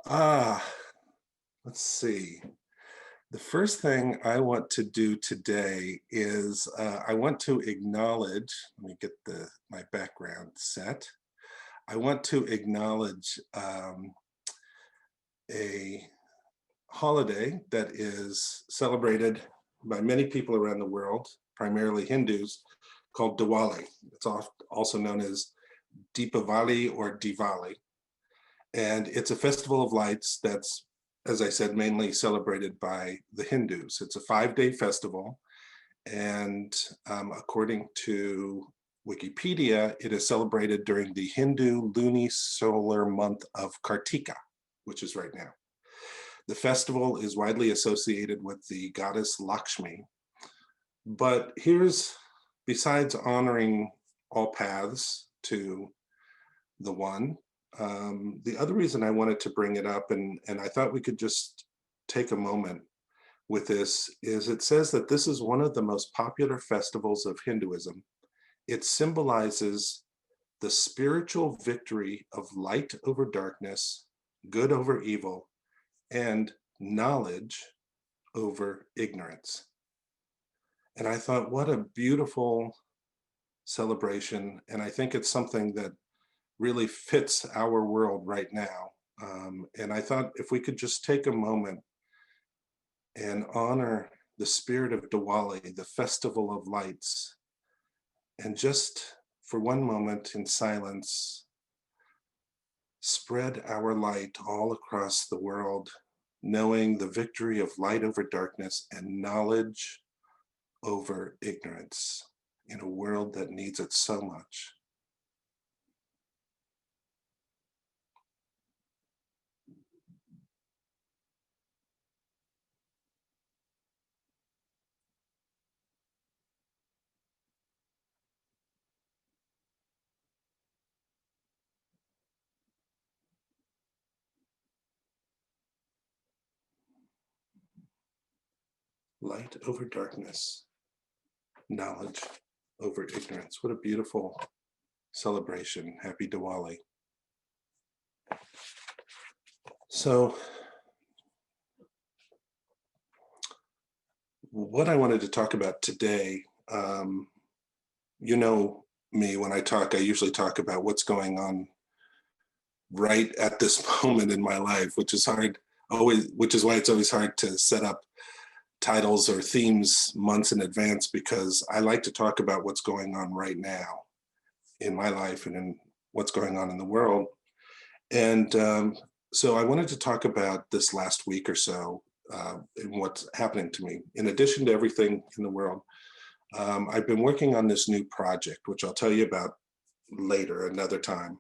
Ah, let's see. The first thing I want to do today is I want to acknowledge, let me get my background set. I want to acknowledge a holiday that is celebrated by many people around the world, primarily Hindus, called Diwali. It's also known as Deepavali or Diwali. And it's a festival of lights that's, as I said, mainly celebrated by the Hindus. It's a 5-day festival. And according to Wikipedia, it is celebrated during the Hindu lunisolar month of Kartika, which is right now. The festival is widely associated with the goddess Lakshmi. But besides honoring all paths to the one, the other reason I wanted to bring it up, and I thought we could just take a moment with this, is it says that this is one of the most popular festivals of Hinduism. It symbolizes the spiritual victory of light over darkness, good over evil, and knowledge over ignorance. And I thought, what a beautiful celebration. And I think it's something that really fits our world right now. And I thought if we could just take a moment and honor the spirit of Diwali, the festival of lights, and just for one moment in silence, spread our light all across the world, knowing the victory of light over darkness and knowledge over ignorance in a world that needs it so much. Light over darkness, knowledge over ignorance. What a beautiful celebration. Happy Diwali. So what I wanted to talk about today, you know me, when I talk, I usually talk about what's going on right at this moment in my life, which is why it's always hard to set up titles or themes months in advance, because I like to talk about what's going on right now in my life and in what's going on in the world. And so I wanted to talk about this last week or so and what's happening to me. In addition to everything in the world, I've been working on this new project, which I'll tell you about later, another time.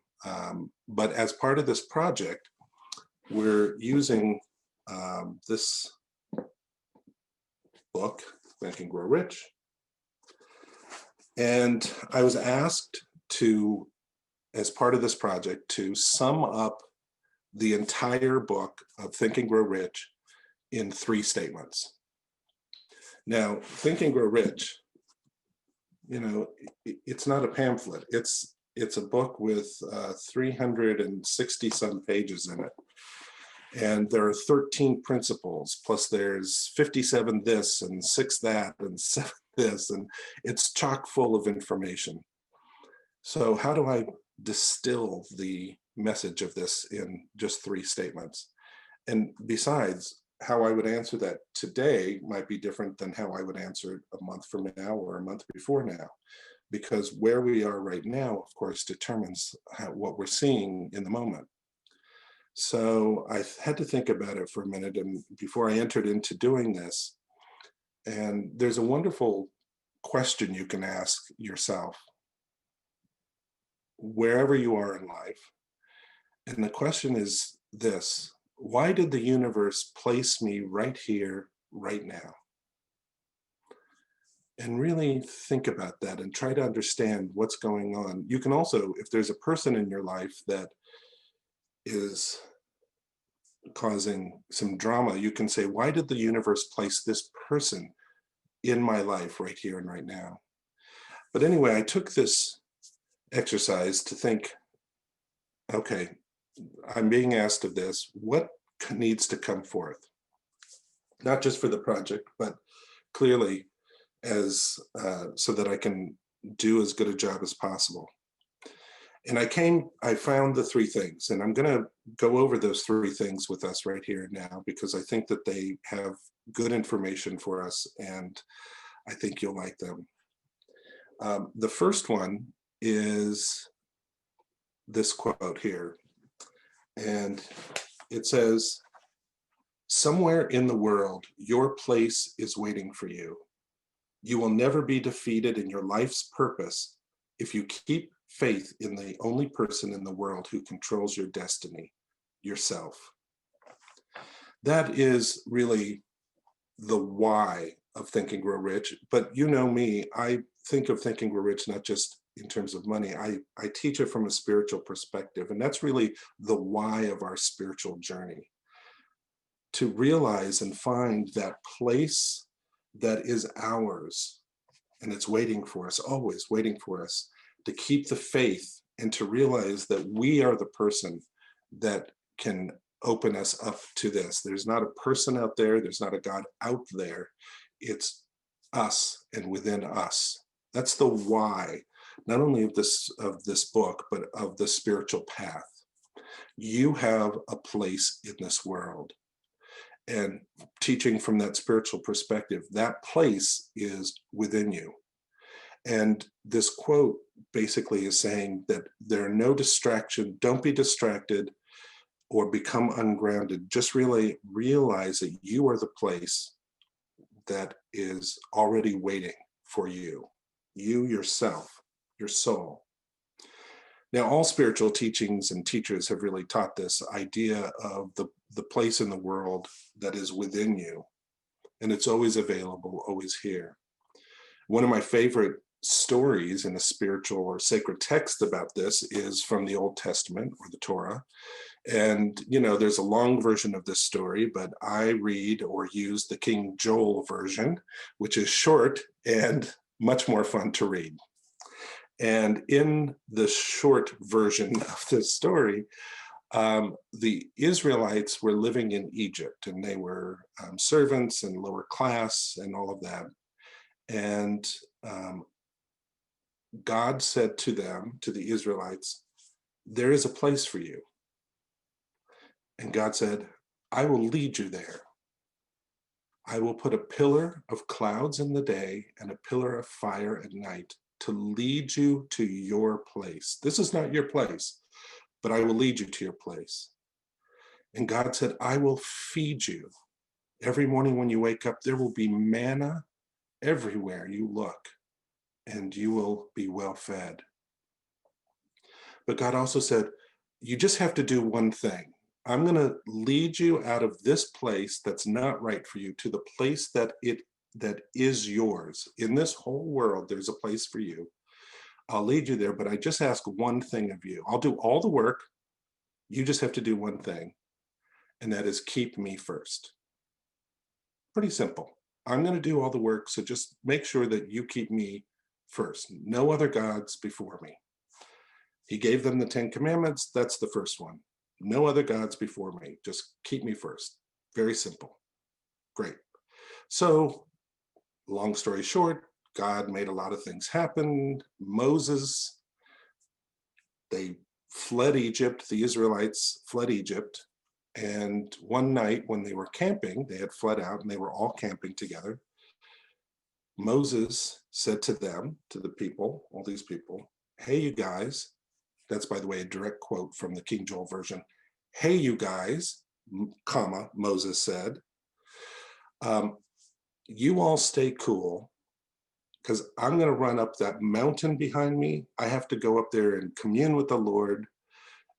But as part of this project, we're using this book, Think and Grow Rich. And I was asked to, as part of this project, to sum up the entire book of Think and Grow Rich in 3 statements. Now, Think and Grow Rich, you know, it's not a pamphlet. It's a book with 360 some pages in it. And there are 13 principles, plus there's 57 this and 6 that and 7 this, and it's chock full of information. So how do I distill the message of this in just 3 statements? And besides, how I would answer that today might be different than how I would answer it a month from now or a month before now, because where we are right now, of course, determines what we're seeing in the moment. So I had to think about it for a minute, and before I entered into doing this, and there's a wonderful question you can ask yourself wherever you are in life. And the question is this: why did the universe place me right here, right now? And really think about that and try to understand what's going on. You can also, if there's a person in your life that is causing some drama, you can say, why did the universe place this person in my life right here and right now? But anyway, I took this exercise to think, okay, I'm being asked of this, what needs to come forth, not just for the project, but clearly as so that I can do as good a job as possible. And I found the three things, and I'm going to go over those three things with us right here and now, because I think that they have good information for us, and I think you'll like them. The first one is this quote here, and it says, "Somewhere in the world, your place is waiting for you. You will never be defeated in your life's purpose if you keep faith in the only person in the world who controls your destiny, yourself." That is really the why of Think and Grow Rich. But you know me, I think of Think and Grow Rich not just in terms of money. I teach it from a spiritual perspective, and that's really the why of our spiritual journey. To realize and find that place that is ours, and it's waiting for us, always waiting for us, to keep the faith and to realize that we are the person that can open us up to this. There's not a person out there, there's not a God out there. It's us and within us. That's the why, not only of this book, but of the spiritual path. You have a place in this world. And teaching from that spiritual perspective, that place is within you. And this quote basically is saying that there are no distractions. Don't be distracted or become ungrounded. Just really realize that you are the place that is already waiting for you. You yourself, your soul. Now, all spiritual teachings and teachers have really taught this idea of the place in the world that is within you. And it's always available, always here. One of my favorite stories in a spiritual or sacred text about this is from the Old Testament or the Torah. And, you know, there's a long version of this story, but I read or use the King Joel version, which is short and much more fun to read. And in the short version of this story, the Israelites were living in Egypt, and they were servants and lower class and all of that. And God said to them, to the Israelites, "There is a place for you." And God said, "I will lead you there. I will put a pillar of clouds in the day and a pillar of fire at night to lead you to your place. This is not your place, but I will lead you to your place." And God said, "I will feed you. Every morning when you wake up, there will be manna everywhere you look, and you will be well fed." But God also said, "You just have to do one thing. I'm going to lead you out of this place that's not right for you to the place that is yours. In this whole world, there's a place for you. I'll lead you there, but I just ask one thing of you. I'll do all the work. You just have to do one thing, and that is keep me first." Pretty simple. I'm going to do all the work, so just make sure that you keep me first. No other gods before me. He gave them the 10 Commandments. That's the first one. No other gods before me. Just keep me first. Very simple. Great. So, long story short, God made a lot of things happen. Moses, they fled Egypt. The Israelites fled Egypt. And one night when they were camping, they had fled out and they were all camping together. Moses said to them, to the people, all these people, "Hey, you guys," that's, by the way, a direct quote from the King Joel version. "Hey, you guys," comma, Moses said, "you all stay cool, because I'm going to run up that mountain behind me. I have to go up there and commune with the Lord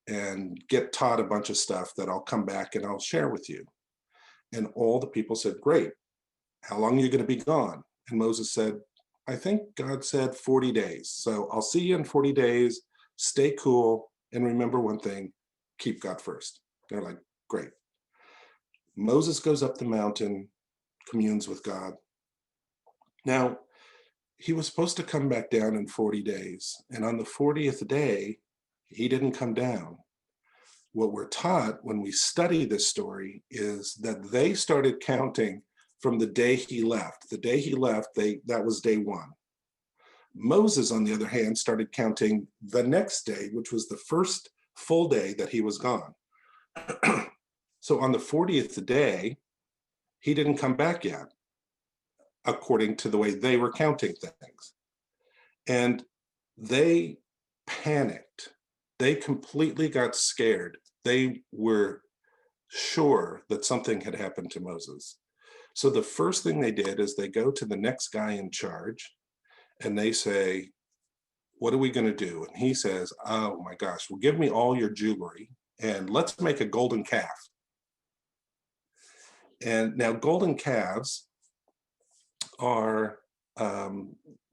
and get taught a bunch of stuff that I'll come back and I'll share with you." And all the people said, "Great. How long are you going to be gone?" And Moses said, "I think God said 40 days. So I'll see you in 40 days. Stay cool. And remember one thing, keep God first." They're like, "Great." Moses goes up the mountain, communes with God. Now, he was supposed to come back down in 40 days. And on the 40th day, he didn't come down. what we're taught when we study this story is that they started counting from the day he left. The day he left, that was day one. Moses, on the other hand, started counting the next day, which was the first full day that he was gone. So on the 40th day, he didn't come back yet, according to the way they were counting things. And they panicked. They completely got scared. They were sure that something had happened to Moses. So the first thing they did is they go to the next guy in charge and they say, what are we going to do? And he says, oh my gosh, well, give me all your jewelry and let's make a golden calf. And now golden calves are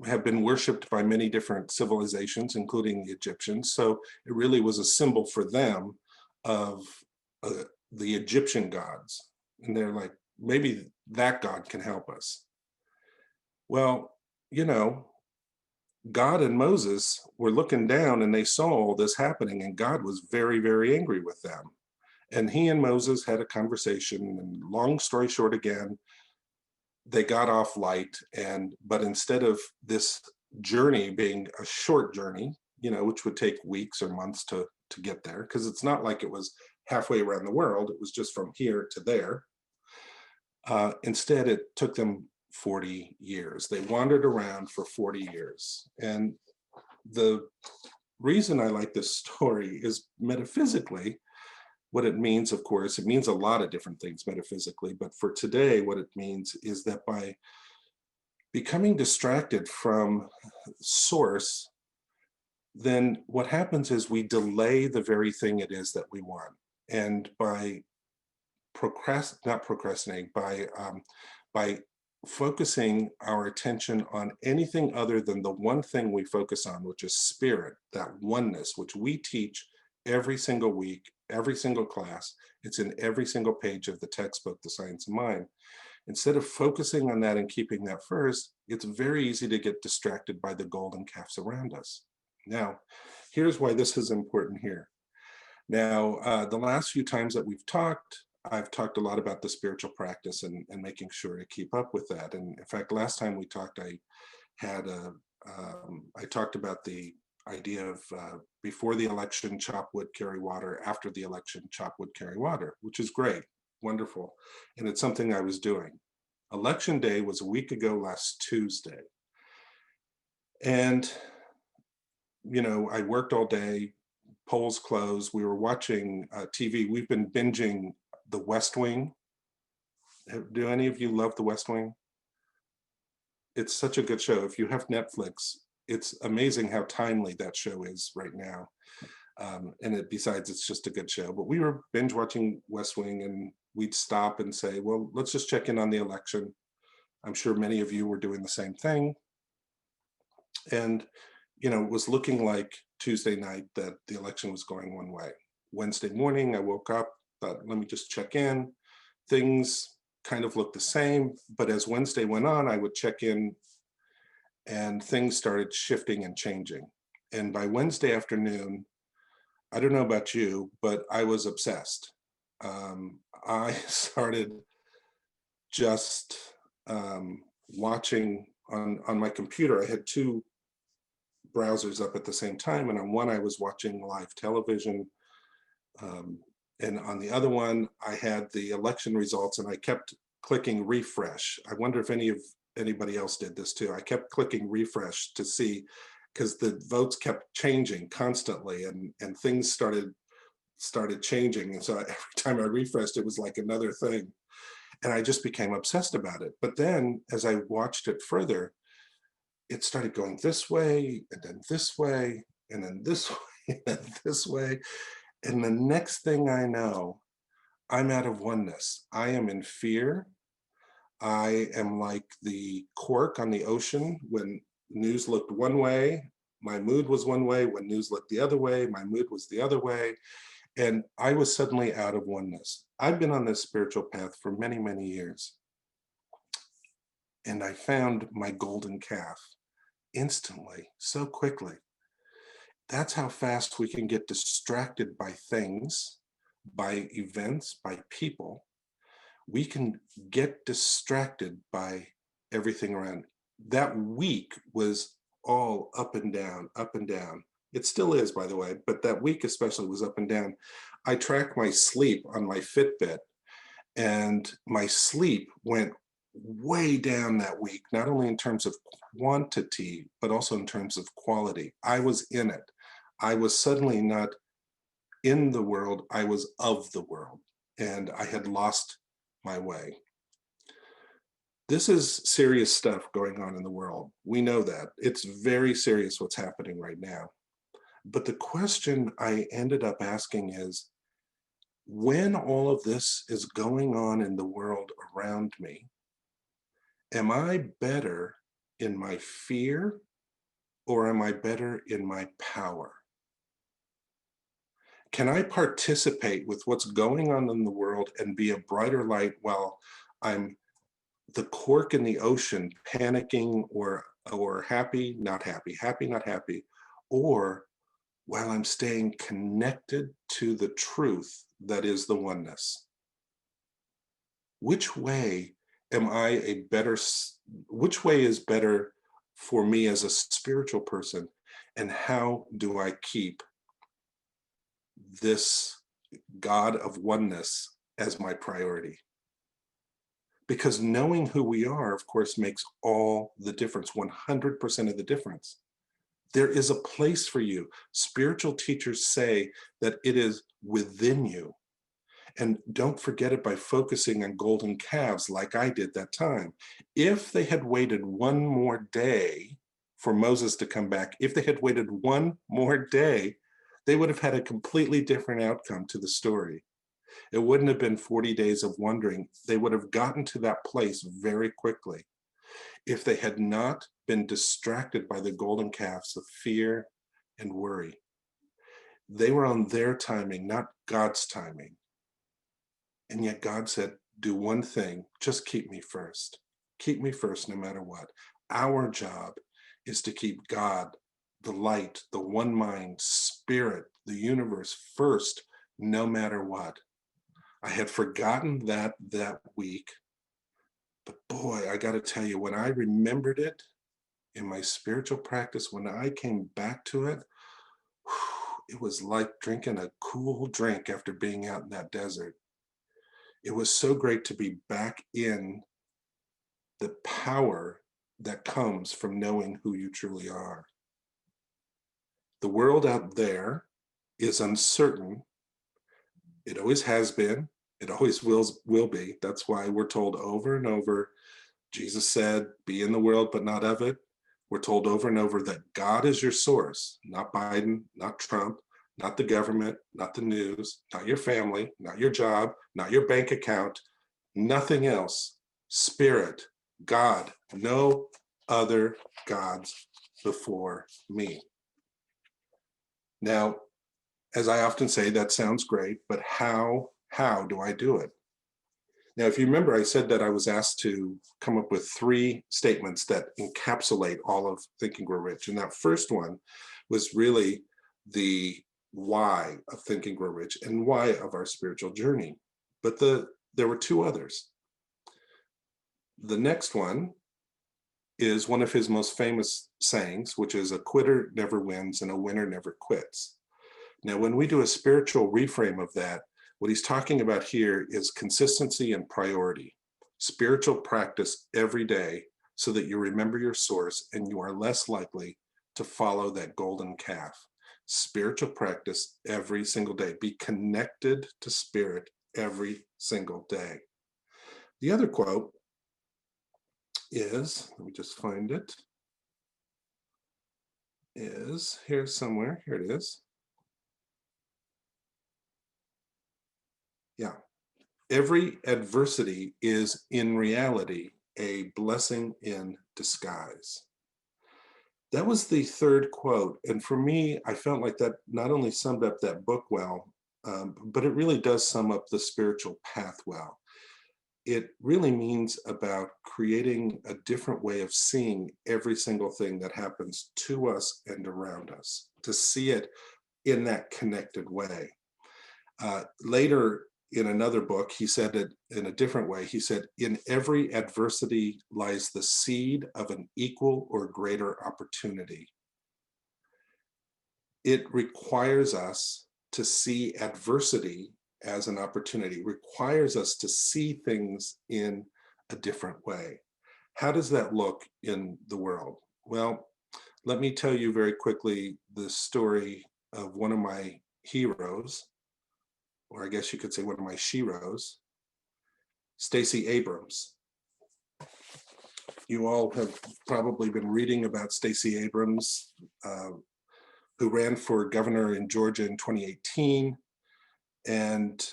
have been worshipped by many different civilizations, including the Egyptians. So it really was a symbol for them of the Egyptian gods. And they're like, maybe that God can help us. Well, you know, God and Moses were looking down and they saw all this happening, and God was very, very angry with them. And he and Moses had a conversation, and long story short again, they got off light, but instead of this journey being a short journey, you know, which would take weeks or months to get there, because it's not like it was halfway around the world, it was just from here to there. Instead, it took them 40 years. They wandered around for 40 years. And the reason I like this story is metaphysically, what it means, of course, it means a lot of different things metaphysically, but for today, what it means is that by becoming distracted from source, then what happens is we delay the very thing it is that we want. And by by focusing our attention on anything other than the one thing we focus on, which is spirit, that oneness, which we teach every single week, every single class. It's in every single page of the textbook, The Science of Mind. Instead of focusing on that and keeping that first, it's very easy to get distracted by the golden calves around us. Now, here's why this is important here. Now, the last few times that I've talked a lot about the spiritual practice and making sure to keep up with that. And in fact, last time we talked, I talked about the idea of before the election, chop wood, carry water, after the election, chop wood, carry water, which is great, wonderful. And it's something I was doing. Election day was a week ago last Tuesday. And, you know, I worked all day, polls closed, we were watching TV. We've been binging The West Wing. Do any of you love The West Wing? It's such a good show. If you have Netflix, it's amazing how timely that show is right now. Besides, it's just a good show. But we were binge watching West Wing, and we'd stop and say, well, let's just check in on the election. I'm sure many of you were doing the same thing. And, you know, it was looking like Tuesday night that the election was going one way. Wednesday morning, I woke up, thought, let me just check in. Things kind of looked the same, but as Wednesday went on, I would check in and things started shifting and changing. And by Wednesday afternoon, I don't know about you, but I was obsessed. I started just watching on my computer. I had two browsers up at the same time, and on one I was watching live television, and on the other one I had the election results, and I kept clicking refresh. I wonder if anybody else did this too. I kept clicking refresh to see, because the votes kept changing constantly, and things started changing, and so every time I refreshed, it was like another thing, and I just became obsessed about it. But then as I watched it further, it started going this way, and then this way, and then this way, and then this way. And the next thing I know, I'm out of oneness. I am in fear. I am like the cork on the ocean. When news looked one way, my mood was one way. When news looked the other way, my mood was the other way. And I was suddenly out of oneness. I've been on this spiritual path for many, many years. And I found my golden calf instantly, so quickly. That's how fast we can get distracted by things by events, by people, we can get distracted by everything around. That week was all up and down, up and down. It still is, by the way, but that week especially was up and down. I track my sleep on my Fitbit, and my sleep went way down that week, not only in terms of quantity, but also in terms of quality. I was in it. I was suddenly not in the world, I was of the world, and I had lost my way. This is serious stuff going on in the world. We know that. It's very serious what's happening right now. But the question I ended up asking is, when all of this is going on in the world around me, am I better in my fear or am I better in my power? Can I participate with what's going on in the world and be a brighter light while I'm the cork in the ocean, panicking or happy, not happy, happy, not happy, or while I'm staying connected to the truth that is the oneness? Which way am I a better, which way is better for me as a spiritual person? And how do I keep this God of oneness as my priority? Because knowing who we are, of course, makes all the difference, 100% of the difference. There is a place for you. Spiritual teachers say that it is within you. And don't forget it by focusing on golden calves like I did that time. If they had waited one more day for Moses to come back, if they had waited one more day, they would have had a completely different outcome to the story. It wouldn't have been 40 days of wondering. They would have gotten to that place very quickly if they had not been distracted by the golden calves of fear and worry. They were on their timing, not God's timing. And yet God said, do one thing, just keep me first. Keep me first no matter what. Our job is to keep God, the light, the one mind, spirit, the universe first, no matter what. I had forgotten that week, but boy, I got to tell you, when I remembered it in my spiritual practice, when I came back to it, it was like drinking a cool drink after being out in that desert. It was so great to be back in the power that comes from knowing who you truly are. The world out there is uncertain. It always has been. It always will be. That's why we're told over and over, Jesus said, be in the world, but not of it. We're told over and over that God is your source, not Biden, not Trump, not the government, not the news, not your family, not your job, not your bank account, nothing else. Spirit, God, no other gods before me. Now, as I often say, that sounds great, but how do I do it? Now, if you remember, I said that I was asked to come up with 3 statements that encapsulate all of Think and Grow Rich. And that first one was really the why of Think and Grow Rich and why of our spiritual journey. But there were 2 others. The next one is one of his most famous sayings, which is a quitter never wins and a winner never quits. Now, when we do a spiritual reframe of that, what he's talking about here is consistency and priority. Spiritual practice every day so that you remember your source and you are less likely to follow that golden calf. Spiritual practice every single day. Be connected to spirit every single day. The other quote is, let me just find it, is here somewhere. Here it is. Yeah. Every adversity is in reality a blessing in disguise. That was the third quote. And for me, I felt like that not only summed up that book well, but it really does sum up the spiritual path well. It really means about creating a different way of seeing every single thing that happens to us and around us, to see it in that connected way. Later in another book, he said it in a different way. He said, in every adversity lies the seed of an equal or greater opportunity. It requires us to see adversity as an opportunity, requires us to see things in a different way. How does that look in the world? Well, let me tell you very quickly the story of one of my heroes, or I guess you could say one of my sheroes, Stacey Abrams. You all have probably been reading about Stacey Abrams, who ran for governor in Georgia in 2018. And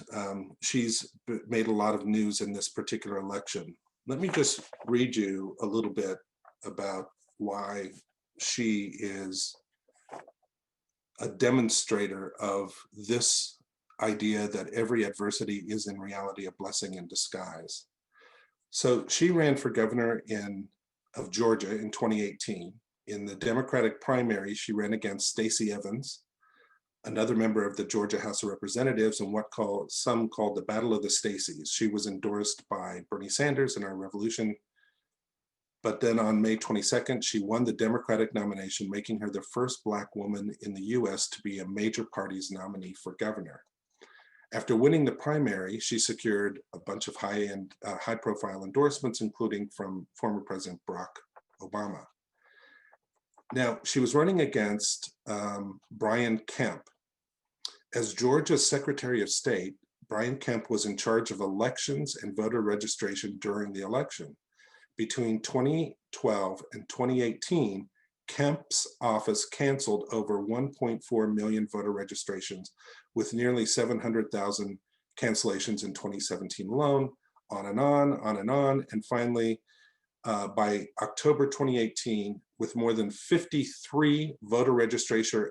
she's made a lot of news in this particular election. Let me just read you a little bit about why she is a demonstrator of this idea that every adversity is in reality a blessing in disguise. So she ran for governor of Georgia in 2018. In the Democratic primary, she ran against Stacey Evans, another member of the Georgia House of Representatives, in what some called the Battle of the Staceys. She was endorsed by Bernie Sanders and Our Revolution. But then on May 22nd, she won the Democratic nomination, making her the first Black woman in the US to be a major party's nominee for governor. After winning the primary, she secured a bunch of high-profile endorsements, including from former President Barack Obama. Now, she was running against Brian Kemp. As Georgia's Secretary of State, Brian Kemp was in charge of elections and voter registration during the election. Between 2012 and 2018, Kemp's office canceled over 1.4 million voter registrations, with nearly 700,000 cancellations in 2017 alone, on and on, and finally, by October 2018, with more than 53 voter registration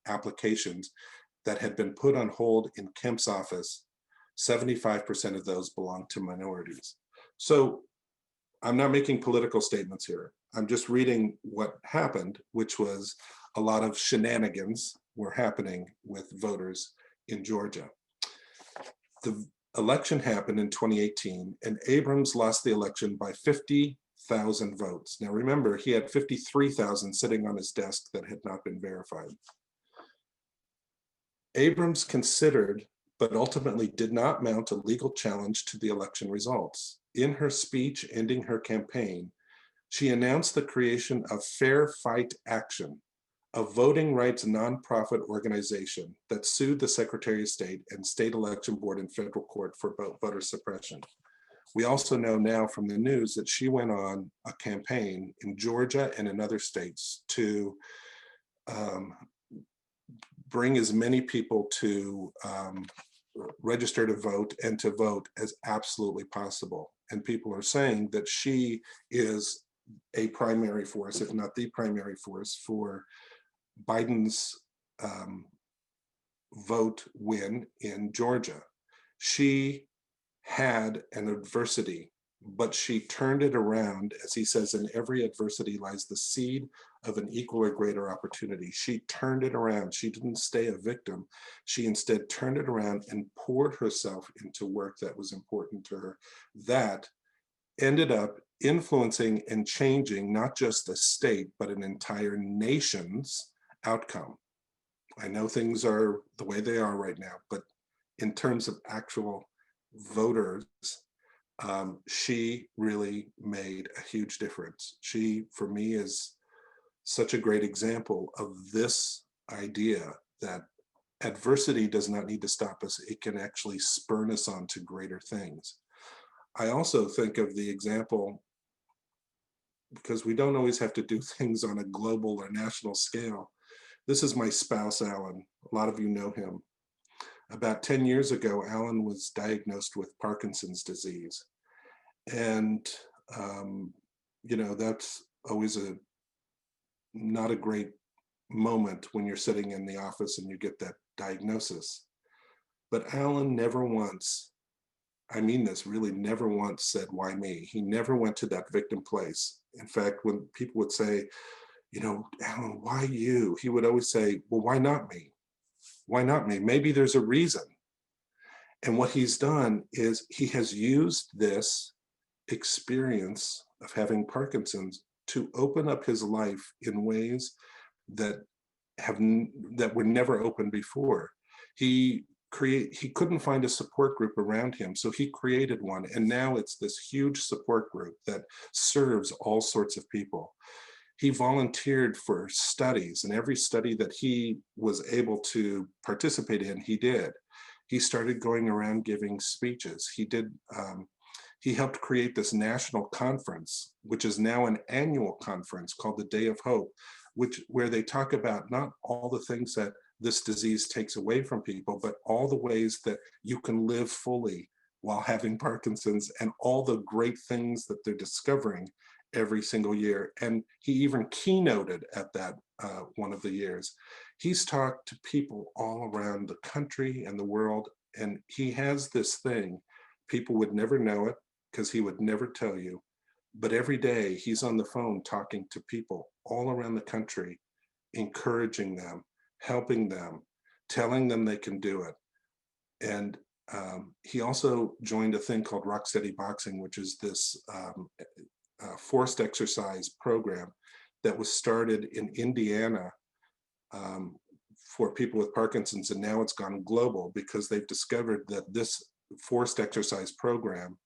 applications that had been put on hold in Kemp's office, 75% of those belonged to minorities. So I'm not making political statements here. I'm just reading what happened, which was a lot of shenanigans were happening with voters in Georgia. The election happened in 2018, and Abrams lost the election by 50,000 votes. Now remember, he had 53,000 sitting on his desk that had not been verified. Abrams considered, but ultimately did not mount a legal challenge to the election results. In her speech ending her campaign, she announced the creation of Fair Fight Action, a voting rights nonprofit organization that sued the Secretary of State and State Election Board in federal court for voter suppression. We also know now from the news that she went on a campaign in Georgia and in other states to bring as many people to register to vote and to vote as absolutely possible. And people are saying that she is a primary force, if not the primary force, for Biden's vote win in Georgia. She had an adversity, but she turned it around. As he says, in every adversity lies the seed of an equal or greater opportunity. She turned it around. She didn't stay a victim. She instead turned it around and poured herself into work that was important to her, that ended up influencing and changing not just a state, but an entire nation's outcome. I know things are the way they are right now, but in terms of actual voters, she really made a huge difference. She, for me, is such a great example of this idea that adversity does not need to stop us. It can actually spur us on to greater things. I also think of the example, because we don't always have to do things on a global or national scale. This is my spouse, Alan. A lot of you know him. About 10 years ago, Alan was diagnosed with Parkinson's disease. And, you know, that's always not a great moment when you're sitting in the office and you get that diagnosis. But Alan never once, I mean this, really never once said, why me? He never went to that victim place. In fact, when people would say, you know, Alan, why you? He would always say, well, why not me? Why not me? Maybe there's a reason. And what he's done is he has used this experience of having Parkinson's to open up his life in ways that that were never open before. He couldn't find a support group around him, so he created one, and now it's this huge support group that serves all sorts of people. He volunteered for studies, and every study that he was able to participate in, he did. He started going around giving speeches. He helped create this national conference, which is now an annual conference called the Day of Hope, where they talk about not all the things that this disease takes away from people, but all the ways that you can live fully while having Parkinson's, and all the great things that they're discovering every single year. And he even keynoted at that one of the years. He's talked to people all around the country and the world, and he has this thing. People would never know it because he would never tell you, but every day he's on the phone talking to people all around the country, encouraging them, helping them, telling them they can do it. And he also joined a thing called Rocksteady Boxing, which is this forced exercise program that was started in Indiana for people with Parkinson's, and now it's gone global because they've discovered that this forced exercise program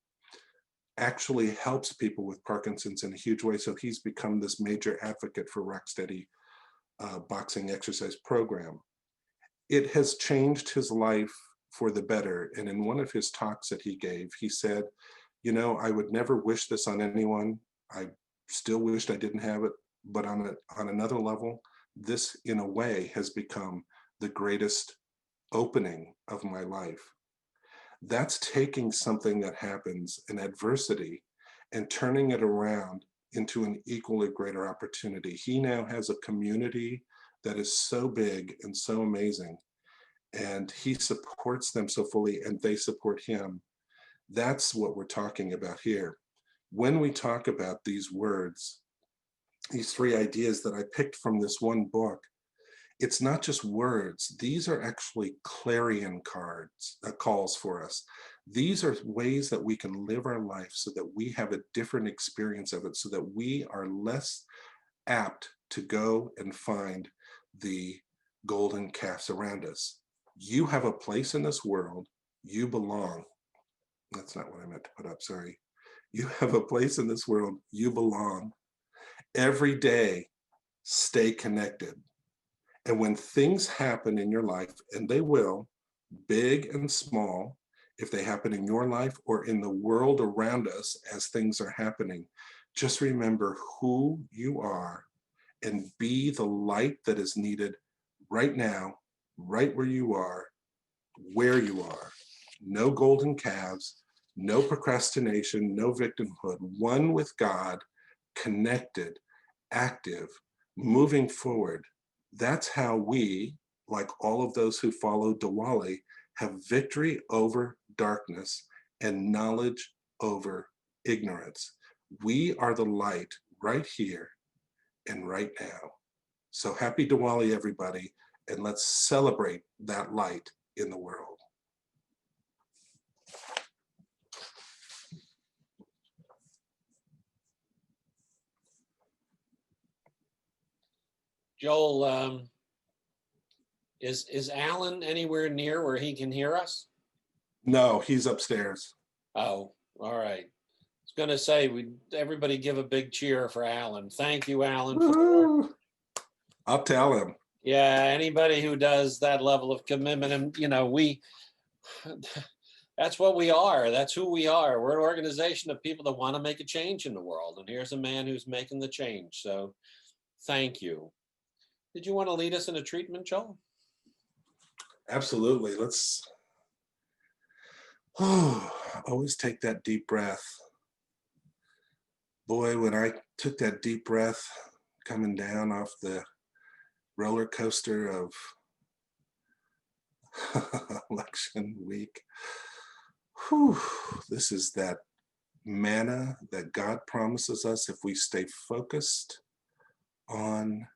actually helps people with Parkinson's in a huge way. So he's become this major advocate for Rocksteady boxing exercise program. It has changed his life for the better. And in one of his talks that he gave, he said, you know, I would never wish this on anyone. I still wished I didn't have it, but on another level, this in a way has become the greatest opening of my life. That's taking something that happens, an adversity, and turning it around into an equally greater opportunity. He now has a community that is so big and so amazing, and he supports them so fully, and they support him. That's what we're talking about here. When we talk about these words, these three ideas that I picked from this one book, it's not just words. These are actually clarion calls for us. These are ways that we can live our life so that we have a different experience of it, so that we are less apt to go and find the golden calves around us. You have a place in this world. You belong. That's not what I meant to put up, sorry. You have a place in this world. You belong. Every day, stay connected. And when things happen in your life, and they will, big and small, if they happen in your life or in the world around us as things are happening, just remember who you are and be the light that is needed right now, right where you are, No golden calves, no procrastination, no victimhood, one with God, connected, active, moving forward. That's how we, like all of those who follow Diwali, have victory over darkness and knowledge over ignorance. We are the light right here and right now. So happy Diwali, everybody, and let's celebrate that light in the world. Joel, is Alan anywhere near where he can hear us? No, he's upstairs. Oh, all right. I was going to say, everybody give a big cheer for Alan. Thank you, Alan. I'll tell him. Yeah, anybody who does that level of commitment, and that's what we are. That's who we are. We're an organization of people that want to make a change in the world. And here's a man who's making the change. So thank you. Did you want to lead us in a treatment, Joel? Absolutely. Let's always take that deep breath. Boy, when I took that deep breath coming down off the roller coaster of election week, this is that manna that God promises us if we stay focused on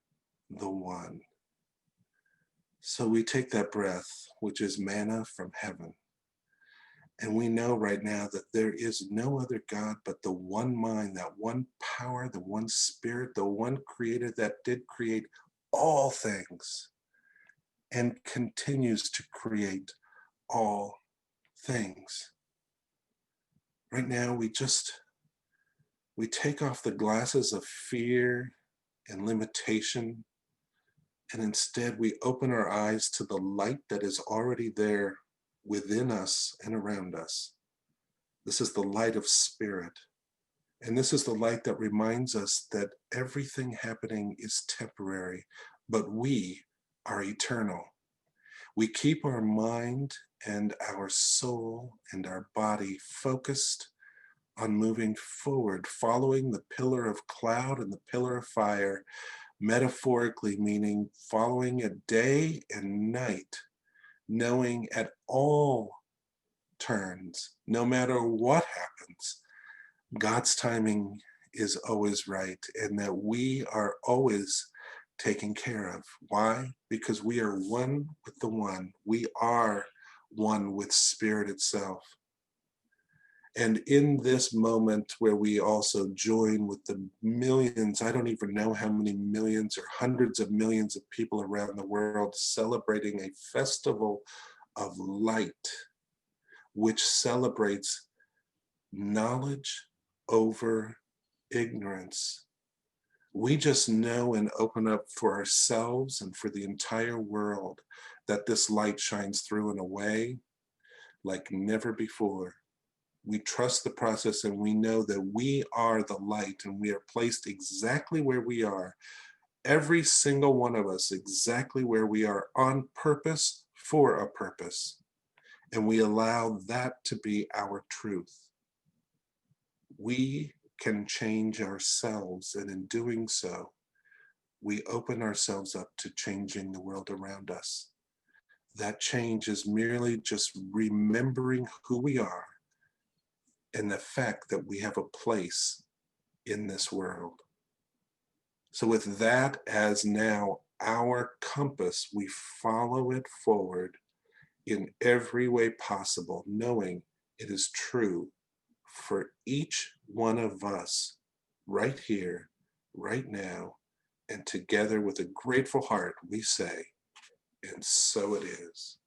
the one. So we take that breath, which is manna from heaven, and we know right now that there is no other God but the one mind, that one power, the one spirit, the one creator that did create all things and continues to create all things. Right now, we take off the glasses of fear and limitation, and instead we open our eyes to the light that is already there within us and around us. This is the light of spirit. And this is the light that reminds us that everything happening is temporary, but we are eternal. We keep our mind and our soul and our body focused on moving forward, following the pillar of cloud and the pillar of fire, metaphorically meaning following it day and night, knowing at all turns, no matter what happens, God's timing is always right, and that we are always taken care of. Why? Because we are one with the one. We are one with Spirit itself. And in this moment where we also join with the millions, I don't even know how many millions or hundreds of millions of people around the world celebrating a festival of light, which celebrates knowledge over ignorance. We just know and open up for ourselves and for the entire world that this light shines through in a way like never before. We trust the process, and we know that we are the light, and we are placed exactly where we are, every single one of us exactly where we are, on purpose for a purpose. And we allow that to be our truth. We can change ourselves, and in doing so, we open ourselves up to changing the world around us. That change is merely just remembering who we are and the fact that we have a place in this world. So with that as now our compass, we follow it forward in every way possible, knowing it is true for each one of us right here, right now, and together with a grateful heart, we say, and so it is.